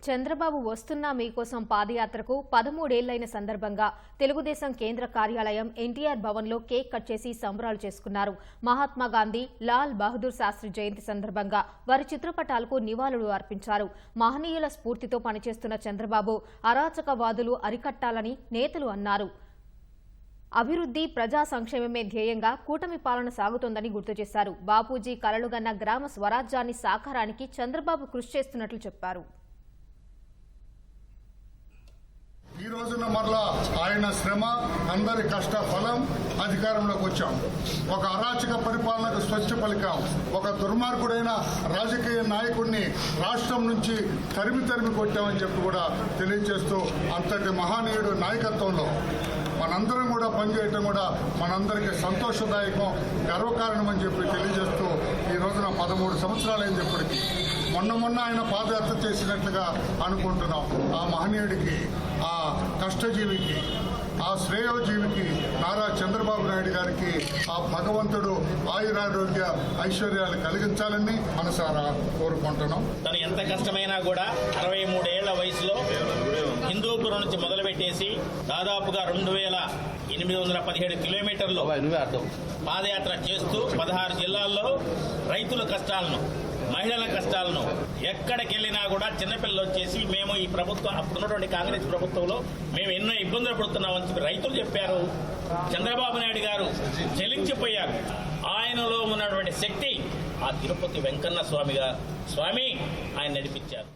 చంద్రబాబు వస్తున్నా మీకోసం పాదయాత్రకు 13 ఏళ్లైన సందర్భంగా తెలుగుదేశం కేంద్ర కార్యాలయం ఎన్టీఆర్ భవన్లో కేక్ కట్ చేసి సంబరాలు చేసుకున్నారు. మహాత్మా గాంధీ, లాల్ బహదూర్ శాస్త్రి జయంతి సందర్భంగా వారి చిత్రపటాలకు నివాళులు అర్పించారు. మహనీయుల స్ఫూర్తితో పనిచేస్తున్న చంద్రబాబు అరాచకవాదులు అరికట్టాలని నేతలు అన్నారు. అభివృద్ధి, ప్రజా సంక్షేమమే ధ్యేయంగా కూటమి పాలన సాగుతోందని గుర్తు చేశారు. బాపూజీ కలలుగన్న గ్రామ స్వరాజ్యాన్ని సాకారానికి చంద్రబాబు కృషి చేస్తున్నట్లు చెప్పారు. ఈ రోజున మరలా ఆయన శ్రమ, అందరి కష్ట ఫలం అధికారంలోకి వచ్చాం. ఒక అరాచక పరిపాలనకు స్వచ్ఛ పలికాం. ఒక దుర్మార్గుడైన రాజకీయ నాయకుడిని రాష్ట్రం నుంచి తరిమి కొట్టామని చెప్పి కూడా తెలియజేస్తూ, అంతటి మహనీయుడు నాయకత్వంలో మనందరం కూడా పనిచేయటం కూడా మనందరికీ సంతోషదాయకం, గర్వకారణం అని చెప్పి తెలియజేస్తూ, ఈ రోజున 13 సంవత్సరాలైనప్పటికీ మొన్న ఆయన పాదయాత్ర చేసినట్లుగా అనుకుంటున్నాం. ఆ మహనీయుడికి, ఆ కష్టజీవికి, ఆ శ్రేయోజీవికి నారా చంద్రబాబు నాయుడు గారికి ఆ భగవంతుడు ఆయురారోగ్య ఐశ్వర్యాలు కలిగించాలని మనసారా కోరుకుంటున్నాం. తను ఎంత కష్టమైనా కూడా 63 ఏళ్ల వయసులో హిందూపురం నుంచి మొదలుపెట్టేసి దాదాపుగా 2817 కిలోమీటర్లు పాదయాత్ర చేస్తూ 16 జిల్లాల్లో రైతుల కష్టాలను, మహిళల కష్టాలను, ఎక్కడికి వెళ్ళినా కూడా చిన్నపిల్లలు వచ్చేసి మేము ఈ ప్రభుత్వం, అప్పుడున్నటువంటి కాంగ్రెస్ ప్రభుత్వంలో మేము ఎన్నో ఇబ్బందులు పడుతున్నామని చెప్పి రైతులు చెప్పారు. చంద్రబాబు నాయుడు గారు చెలించిపోయారు. ఆయనలో ఉన్నటువంటి శక్తి ఆ తిరుపతి వెంకన్న స్వామి ఆయన నడిపించారు.